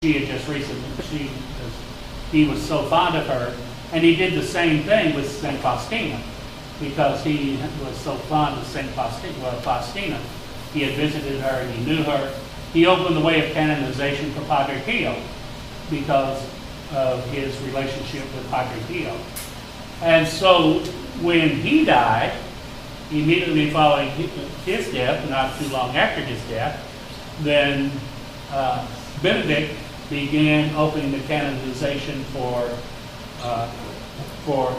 she had just recently, he was so fond of her, and he did the same thing with St. Faustina, because he was so fond of St. Faustina. He had visited her and he knew her. He opened the way of canonization for Padre Pio because of his relationship with Padre Pio. And so when he died, immediately following his death, not too long after his death, then Benedict began opening the canonization for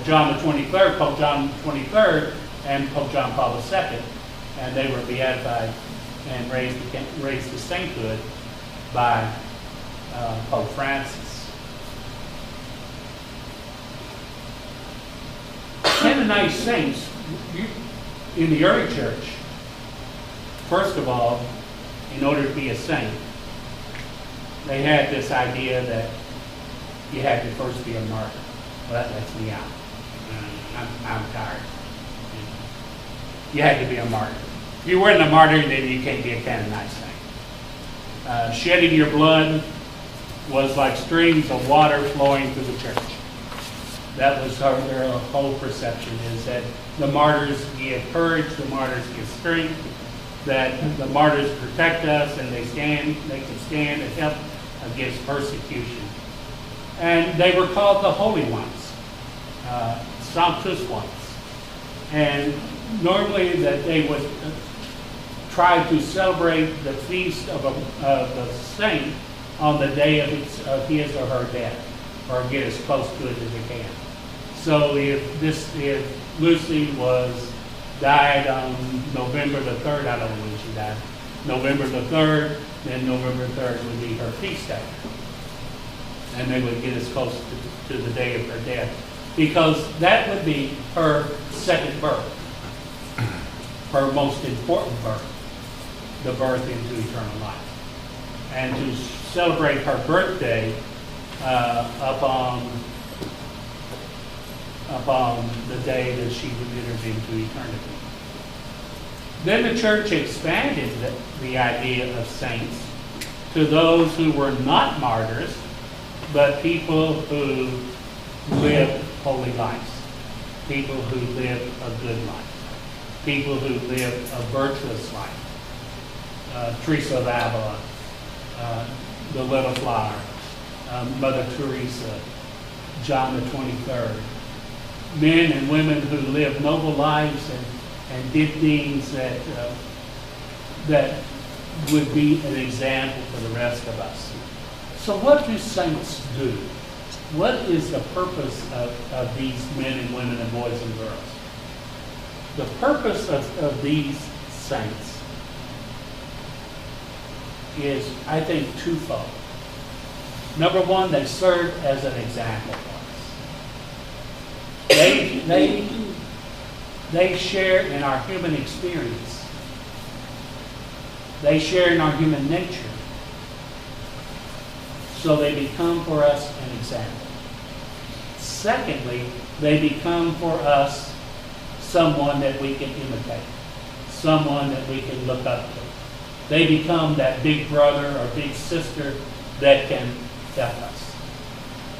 John the 23rd, Pope John the 23rd, and Pope John Paul II, and they were beatified and raised to sainthood by Pope Francis. Canonized saints in the early church, first of all, in order to be a saint, they had this idea that you had to first be a martyr. Well, that lets me out. I'm tired. You had to be a martyr. If you weren't a martyr, then you can't be a canonized saint. Shedding your blood was like streams of water flowing through the church. That was their whole perception, is that the martyrs give courage, the martyrs give strength, that the martyrs protect us, and they can stand and help against persecution. And they were called the holy ones, sanctus ones. And normally that they would try to celebrate the feast of the saint on the day of his or her death, or get as close to it as they can. So if Lucy died on November the 3rd, I don't know when she died, November the 3rd, then November 3rd would be her feast day. And they would get as close to the day of her death, because that would be her second birth, her most important birth, the birth into eternal life. And to celebrate her birthday upon the day that she would enter into eternity. Then the church expanded the idea of saints to those who were not martyrs, but people who lived holy lives, people who lived a good life, people who lived a virtuous life. Teresa of Avila, the Little Flower, Mother Teresa, John the 23rd. Men and women who lived noble lives and did things that would be an example for the rest of us. So what do saints do? What is the purpose of these men and women and boys and girls? The purpose of these saints is, I think, twofold. Number one, they serve as an example for us. They share in our human experience. They share in our human nature. So they become for us an example. Secondly, they become for us someone that we can imitate, someone that we can look up to. They become that big brother or big sister that can help us,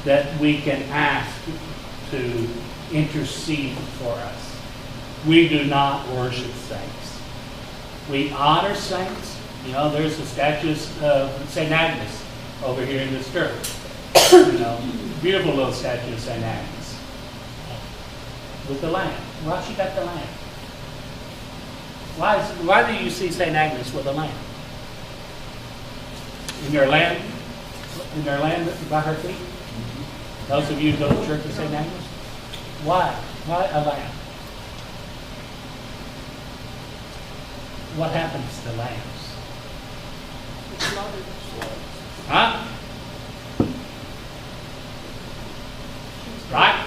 that we can ask to intercede for us. We do not worship saints. We honor saints. You know, there's a statue of St. Agnes over here in this church. You know, beautiful little statue of St. Agnes with the lamb. Why she got the lamb? Why do you see St. Agnes with a lamb? In their lamb by her feet? Those of you who go to church with St. Agnes? Why? Why a lamb? What happens to lambs? Huh? Right?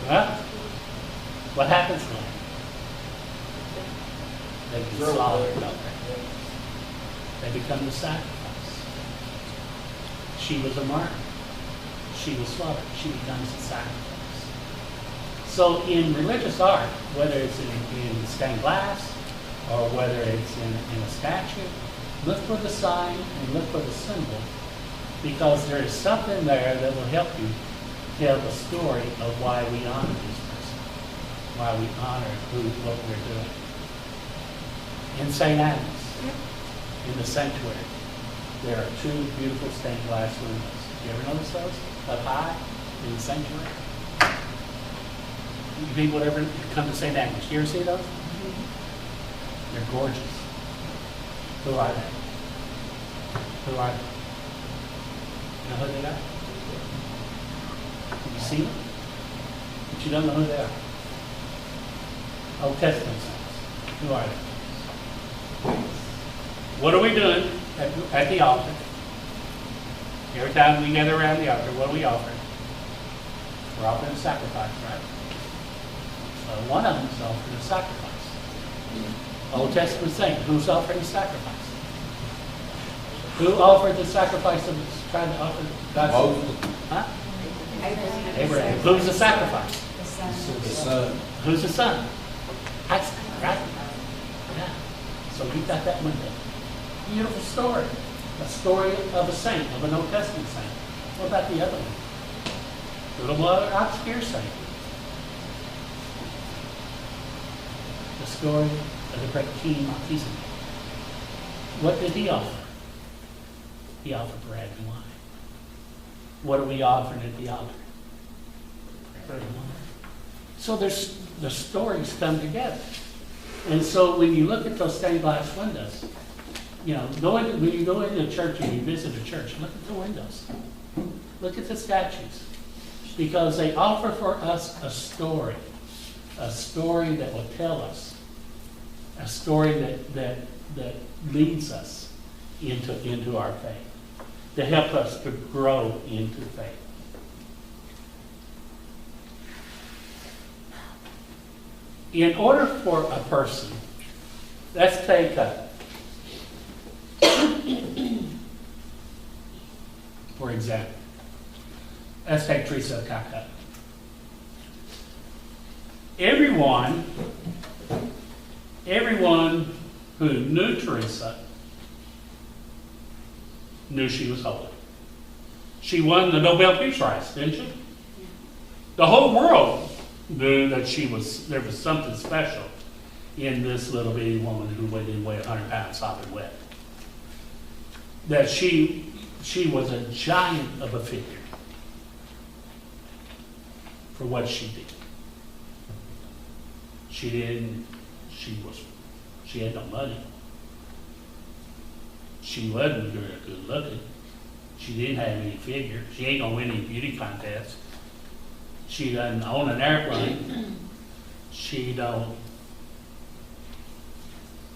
Huh? What happens to them? They get slaughtered, don't they? They become the sacrifice. She was a martyr. She was slaughtered. She becomes the sacrifice. So in religious art, whether it's in stained glass or whether it's in a statue, look for the sign and look for the symbol because there is something there that will help you tell the story of why we honor this person, why we honor what we're doing. In St. Agnes, in the sanctuary, there are two beautiful stained glass windows. You ever notice those up high in the sanctuary? You people ever come to St. Agnes? You ever see those? They're gorgeous. Who are they? Who are they? You know who they are? Have you seen them? But you don't know who they are. Old Testament saints. Who are they? What are we doing at the altar? Every time we gather around the altar, what are we offering? We're offering a sacrifice, right? So one of them is offering a sacrifice. Old Testament saint, who's offering a sacrifice? Who offered the sacrifice of trying to offer God's? Huh? Abraham. Who's the sacrifice? The son. Who's the son? Isaac, right? Yeah. So you got that window. Beautiful story. A story of a saint, of an Old Testament saint. What about the other one? A little more obscure saint. The story of the great King Melchizedek. What did he offer? He offered bread and wine. What are we offering at the altar? Bread and wine. So the stories come together. And so when you look at those stained glass windows, you know, when you go into a church and you visit a church, look at the windows. Look at the statues. Because they offer for us a story that will tell us, a story that leads us into our faith, to help us to grow into faith. In order for a person, let's take for example, let's take Rcia of Calcutta. Everyone who knew Rcia knew she was holy. She won the Nobel Peace Prize, didn't she? The whole world knew that there was something special in this little bitty woman who didn't weigh 100 pounds, sopping wet. That she was a giant of a figure for what she did. She had no money. She wasn't very good looking. She didn't have any figure. She ain't gonna win any beauty contest. She doesn't own an airplane. She don't.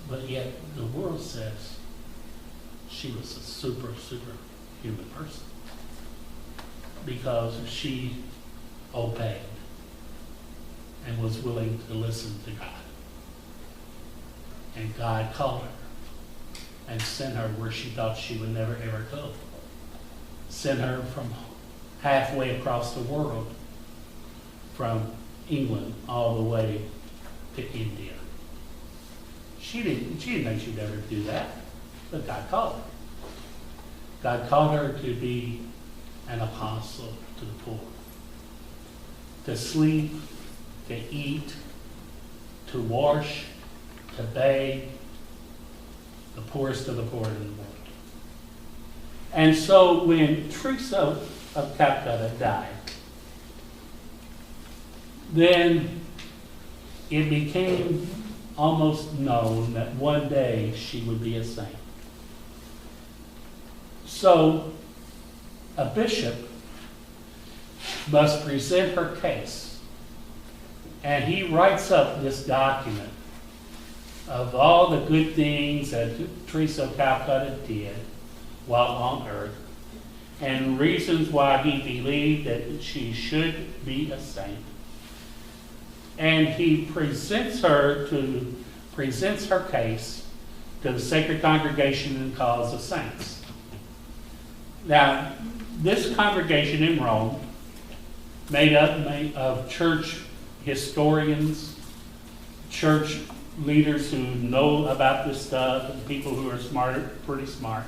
But yet the world says she was a super human person because she obeyed and was willing to listen to God. And God called her and sent her where she thought she would never ever go. Sent her from halfway across the world, from England all the way to India. She didn't think she'd ever do that, but God called her. God called her to be an apostle to the poor, to sleep, to eat, to wash, to bathe, the poorest of the poor in the world. And so when Rcia of Calcutta died, then it became almost known that one day she would be a saint. So a bishop must present her case, and he writes up this document of all the good things that Rcia of Calcutta did while on earth, and reasons why he believed that she should be a saint. And he presents her case to the Sacred Congregation and Cause of Saints. Now, this congregation in Rome, made up of church historians, church leaders who know about this stuff, and people who are pretty smart,